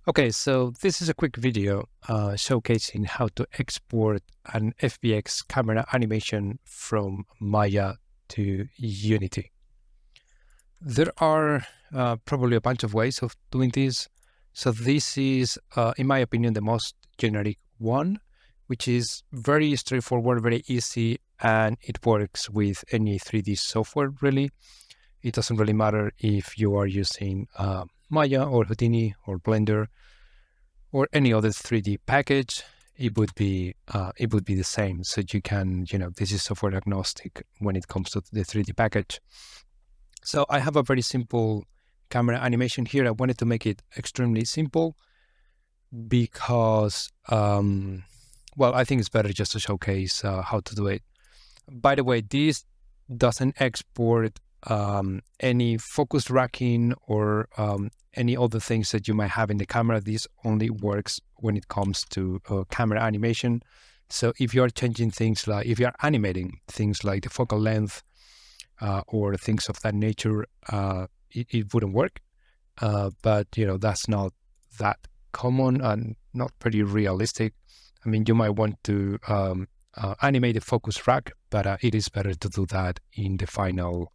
Okay, so this is a quick video showcasing how to export an FBX camera animation from Maya to Unity. There are probably a bunch of ways of doing this. So this is, in my opinion, the most generic one, which is very straightforward, very easy, and it works with any 3D software, really. It doesn't really matter if you are using Maya or Houdini or Blender or any other 3D package. It would be the same. So you can, this is software agnostic when it comes to the 3D package. So I have a very simple camera animation here. I wanted to make it extremely simple because, well, I think it's better just to showcase how to do it. By the way, this doesn't export any focus tracking or any other things that you might have in the camera. This only works when it comes to camera animation. So if you're changing things like, if you're animating things like the focal length or things of that nature, it wouldn't work. But, that's not that common and not pretty realistic. I mean, you might want to animate the focus track, but it is better to do that in the final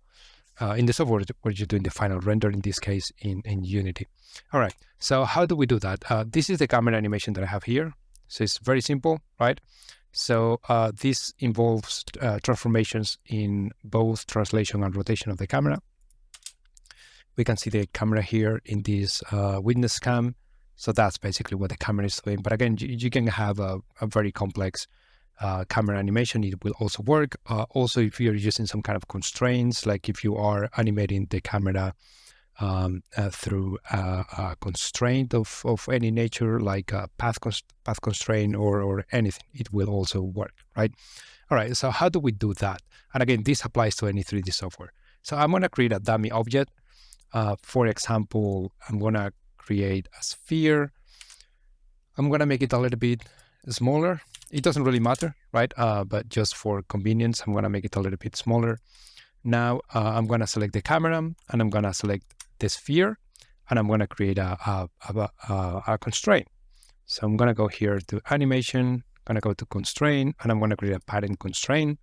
in the software where you're doing the final render, in this case in Unity. All right, so how do we do that? This is the camera animation that I have here. So it's very simple, right? So this involves transformations in both translation and rotation of the camera. We can see the camera here in this witness cam. So that's basically what the camera is doing. But again, you can have a very complex camera animation. It will also work. Also, if you're using some kind of constraints, like if you are animating the camera through a constraint of any nature, like a path constraint or anything, it will also work, right? All right, so how do we do that? And again, this applies to any 3D software. So I'm going to create a dummy object. For example, I'm going to create a sphere. I'm going to make it a little bit smaller. It doesn't really matter, right? But just for convenience, I'm going to make it a little bit smaller. Now I'm going to select the camera and I'm going to select the sphere and I'm going to create a constraint. So I'm going to go here to animation, going to go to constraint, and I'm going to create a parent constraint.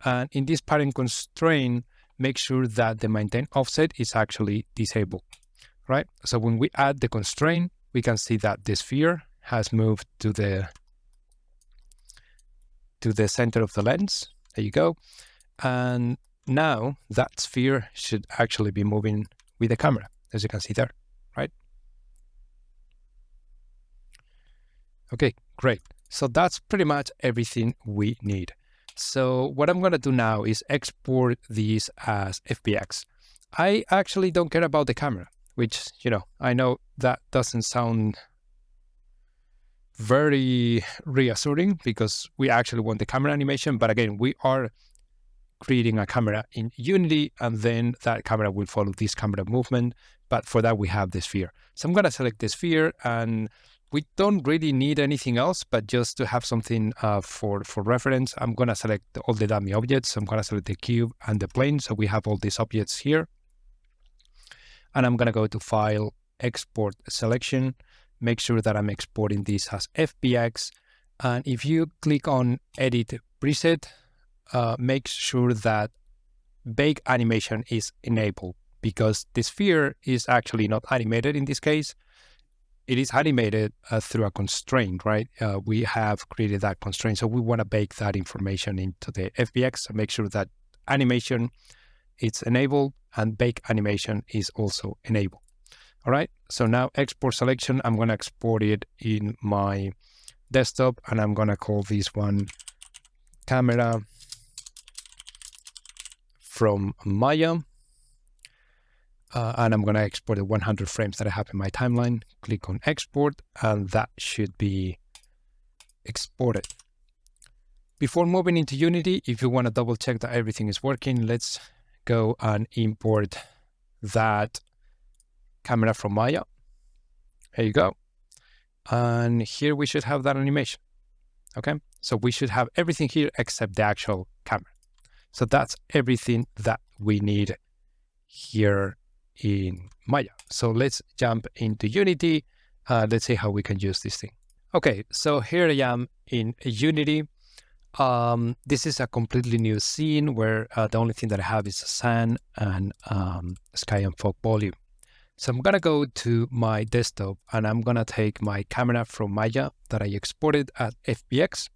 And in this parent constraint, make sure that the maintain offset is actually disabled, right? So when we add the constraint, we can see that the sphere has moved to the center of the lens. There you go. And now that sphere should actually be moving with the camera, as you can see there, right? Okay, great. So that's pretty much everything we need. So what I'm going to do now is export these as FBX. I actually don't care about the camera, which, I know that doesn't sound very reassuring because we actually want the camera animation. But again, we are creating a camera in Unity and then that camera will follow this camera movement. But for that, we have the sphere. So I'm going to select the sphere and we don't really need anything else, but just to have something for reference, I'm going to select all the dummy objects. So I'm going to select the cube and the plane. So we have all these objects here. And I'm going to go to File, Export Selection. Make sure that I'm exporting this as FBX. And if you click on Edit Preset, make sure that Bake Animation is enabled because the sphere is actually not animated in this case. It is animated through a constraint, right? We have created that constraint. So we want to bake that information into the FBX. So make sure that animation is enabled and bake animation is also enabled. All right. So now export selection, I'm going to export it in my desktop and I'm going to call this one camera from Maya. And I'm going to export the 100 frames that I have in my timeline. Click on export and that should be exported. Before moving into Unity, if you want to double check that everything is working, let's go and import that camera from Maya. There you go. And here we should have that animation. Okay. So we should have everything here except the actual camera. So that's everything that we need here in Maya. So let's jump into Unity Let's see how we can use this thing. Okay, so here I am in Unity. This is a completely new scene where the only thing that I have is sun and sky and fog volume. So I'm gonna go to my desktop and I'm gonna take my camera from Maya that I exported at FBX,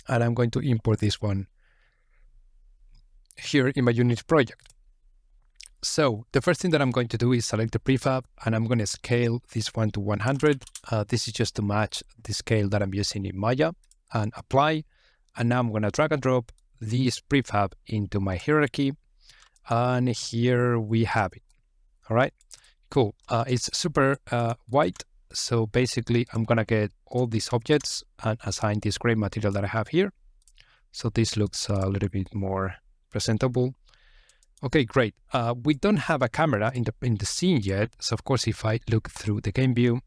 and I'm going to import this one here in my Unity project. So the first thing that I'm going to do is select the prefab, and I'm going to scale this one to 100. This is just to match the scale that I'm using in Maya, and apply. And now I'm going to drag and drop this prefab into my hierarchy. And here we have it. All right, cool. It's super white. So basically I'm going to get all these objects and assign this gray material that I have here. So this looks a little bit more presentable. Okay, great. We don't have a camera in the scene yet. So of course, if I look through the game view,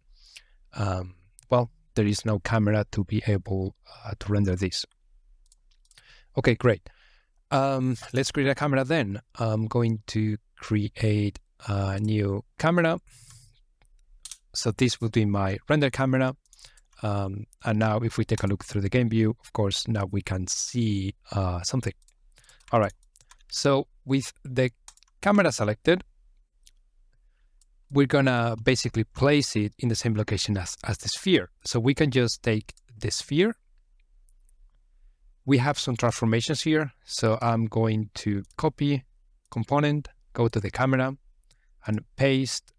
well, there is no camera to be able to render this. Okay, great. Let's create a camera then. I'm going to create a new camera. So this will be my render camera. And now if we take a look through the game view, of course, now we can see something. All right. So with the camera selected, we're gonna basically place it in the same location as the sphere. So we can just take the sphere. We have some transformations here. So I'm going to copy component, go to the camera and paste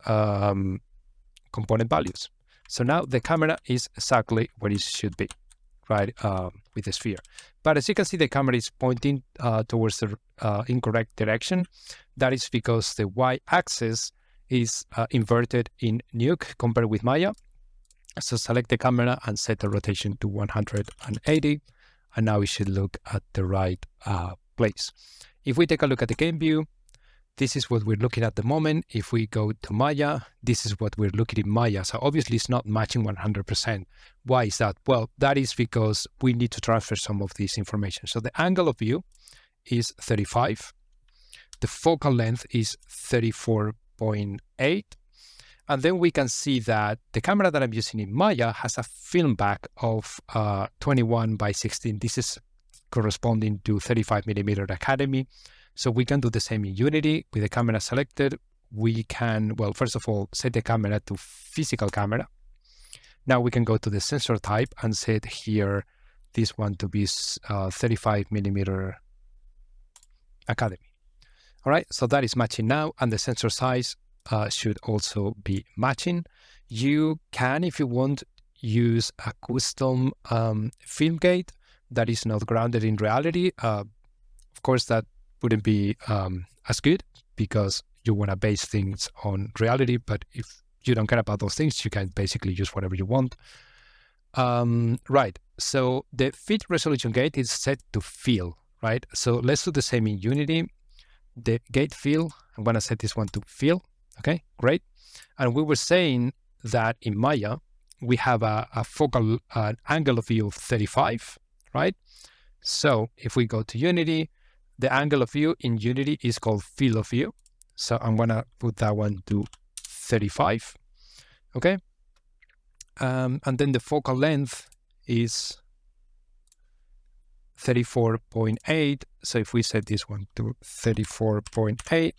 component values. So now the camera is exactly where it should be, right, with the sphere. But as you can see, the camera is pointing towards the incorrect direction. That is because the y-axis is inverted in Nuke compared with Maya. So select the camera and set the rotation to 180. And now we should look at the right place. If we take a look at the game view, this is what we're looking at the moment. If we go to Maya, this is what we're looking in Maya. So obviously it's not matching 100%. Why is that? Well, that is because we need to transfer some of this information. So the angle of view is 35. The focal length is 34.8. And then we can see that the camera that I'm using in Maya has a film back of 21 by 16. This is corresponding to 35mm Academy. So we can do the same in Unity with the camera selected. We can, well, first of all, set the camera to physical camera. Now we can go to the sensor type and set here this one to be 35mm Academy. All right, so that is matching now, and the sensor size should also be matching. You can, if you want, use a custom film gate that is not grounded in reality. Of course, that wouldn't be as good because you want to base things on reality. But if you don't care about those things, you can basically use whatever you want. Right. So the fit resolution gate is set to fill, right? So let's do the same in Unity. The gate fill, I'm going to set this one to fill. Okay, great. And we were saying that in Maya, we have a focal angle of view of 35, right? So if we go to Unity, the angle of view in Unity is called field of view. So I'm going to put that one to 35. Okay. And then the focal length is 34.8. So if we set this one to 34.8,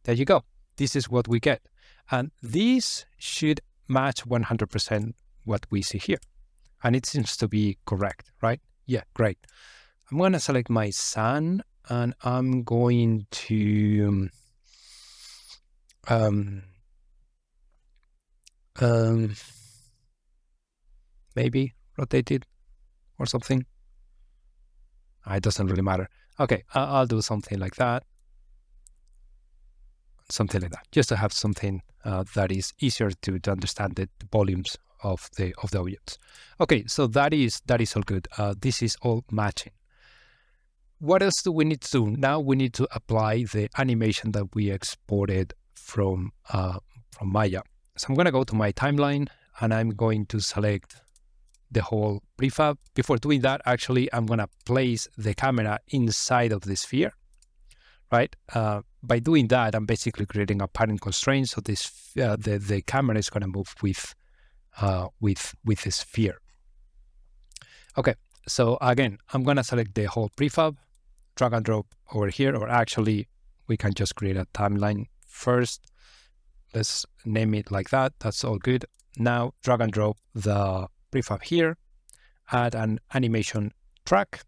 there you go. This is what we get. And this should match 100% what we see here. And it seems to be correct, right? Yeah, great. I'm going to select my sun and I'm going to maybe rotate it or something. It doesn't really matter. Okay, I'll do something like that. Something like that, just to have something that is easier to understand the volumes of the objects. Okay, so that is all good. This is all matching. What else do we need to do? Now we need to apply the animation that we exported from Maya. So I'm going to go to my timeline and I'm going to select the whole prefab. Before doing that, actually, I'm going to place the camera inside of the sphere, right? by doing that, I'm basically creating a parent constraint. So this the camera is going to move with the sphere. Okay, so again, I'm going to select the whole prefab, drag and drop over here, or actually we can just create a timeline first. Let's name it like that. That's all good. Now drag and drop the prefab here, add an animation track.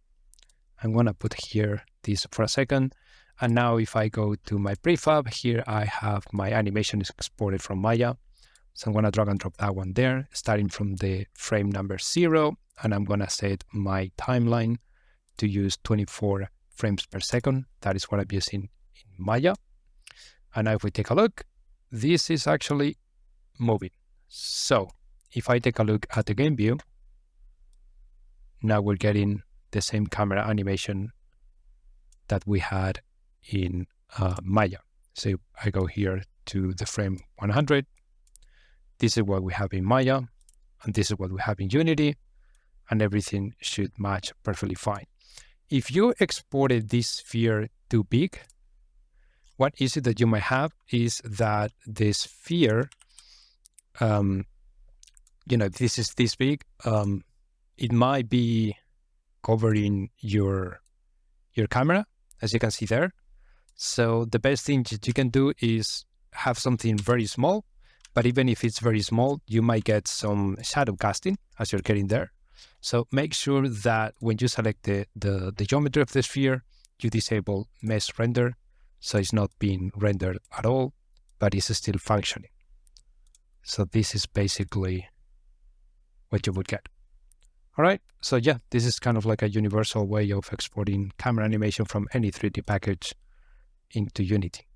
I'm going to put here this for a second. And now if I go to my prefab, here I have my animation is exported from Maya. So I'm going to drag and drop that one there, starting from the frame number 0. And I'm going to set my timeline to use 24 frames per second. That is what I'm using in Maya. And now if we take a look, this is actually moving. So if I take a look at the game view, now we're getting the same camera animation that we had in Maya. So I go here to the frame 100. This is what we have in Maya, and this is what we have in Unity, and everything should match perfectly fine. If you exported this sphere too big, what issue that you might have is that the sphere, this is this big, it might be covering your camera, as you can see there. So the best thing that you can do is have something very small, but even if it's very small, you might get some shadow casting as you're getting there. So make sure that when you select the geometry of the sphere, you disable mesh render, so it's not being rendered at all, but it's still functioning. So this is basically what you would get. All right, so yeah, this is kind of like a universal way of exporting camera animation from any 3D package into Unity.